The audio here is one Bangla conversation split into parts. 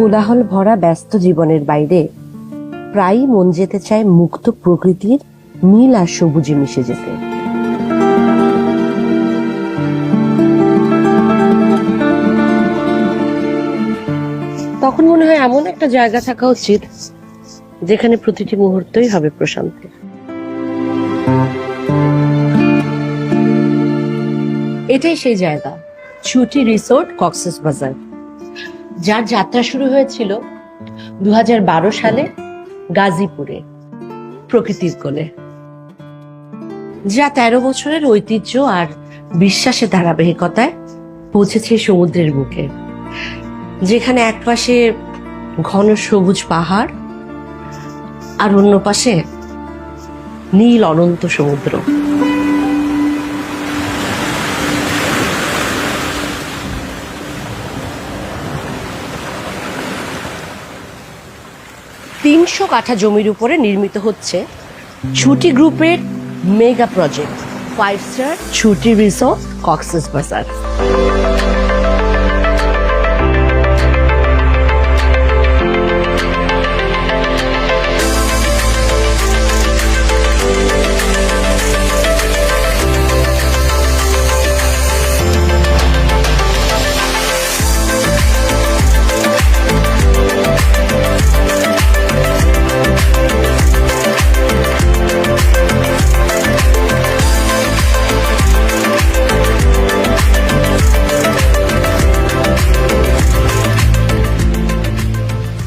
কোলাহল ভরা ব্যস্ত জীবনের বাইরে প্রায়ই মন যেতে চায় মুক্ত প্রকৃতির নীল আর সবুজে মিশে যেতে। তখন মনে হয় এমন একটা জায়গা থাকা উচিত যেখানে প্রতিটি মুহূর্তই হবে প্রশান্তি। এটাই সেই জায়গা, ছুটি রিসোর্ট কক্সবাজার, যার যাত্রা শুরু হয়েছিল 2012 সালে গাজীপুরে প্রকৃতির কোলে, যা 13 বছরের ঐতিহ্য আর বিশ্বাসের ধারাবাহিকতায় পৌঁছেছে সমুদ্রের বুকে, যেখানে এক পাশে ঘন সবুজ পাহাড় আর অন্য পাশে নীল অনন্ত সমুদ্র। তিনশো কাঠা জমির উপরে নির্মিত হচ্ছে ছুটি গ্রুপের মেগা প্রজেক্ট 5 স্টার ছুটি রিসোর্ট কক্সবাজার।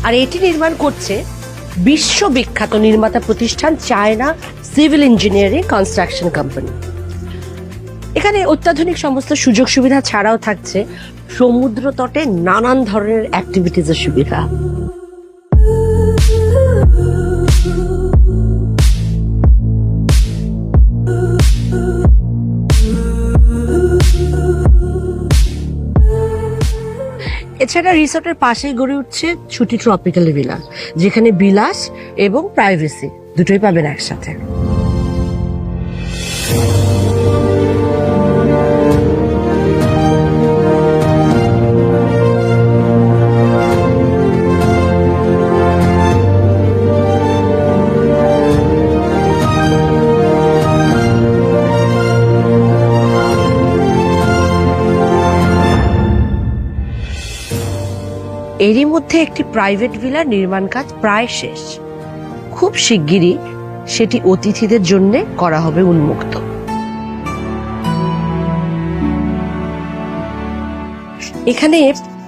আর এটি নির্মাণ করছে বিশ্ববিখ্যাত নির্মাতা প্রতিষ্ঠান China civil engineering construction company. এখানে অত্যাধুনিক সমস্ত সুযোগ সুবিধা ছাড়াও থাকছে সমুদ্র তটে নানান ধরনের অ্যাক্টিভিটিজের সুবিধা। এছাড়া রিসোর্টের পাশেই গড়ে উঠছে ছুটি ট্রপিক্যাল ভিলা, যেখানে বিলাস এবং প্রাইভেসি দুটোই পাবেন একসাথে। এরই মধ্যে একটি প্রাইভেট ভিলার নির্মাণ কাজ প্রায় শেষ, খুব শিগগিরই সেটি অতিথিদের জন্য করা হবে উন্মুক্ত। এখানে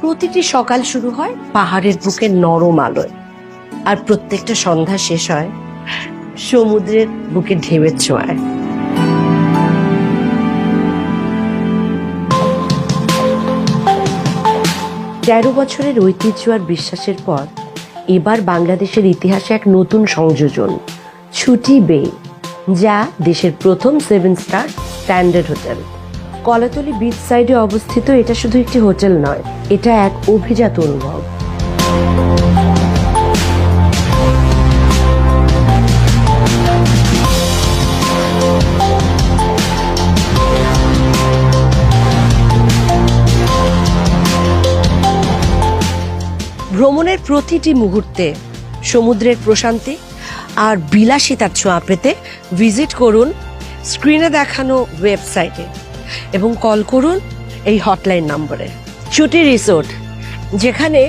প্রতিটি সকাল শুরু হয় পাহাড়ের বুকে নরম আলোয়, আর প্রত্যেকটা সন্ধ্যা শেষ হয় সমুদ্রের বুকে ঢেউয়ের ছোঁয়ায়। তেরো বছরের ঐতিহ্য আর বিশ্বাসের পর এবার বাংলাদেশের ইতিহাসে এক নতুন সংযোজন, ছুটি বে, যা দেশের প্রথম 7 star standard hotel. Kolatoli beach সাইডে অবস্থিত এটা শুধু একটি হোটেল নয়, এটা এক অভিজাত অনুভব। ভ্রমণের প্রতিটি মুহূর্তে সমুদ্রের প্রশান্তি আর বিলাসিতার ছোঁয়া পেতে ভিজিট করুন স্ক্রিনে দেখানো ওয়েবসাইটে এবং কল করুন এই হটলাইন নম্বরে। ছুটি রিসোর্ট, যেখানে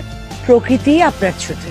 প্রকৃতি আপনার ছুটি।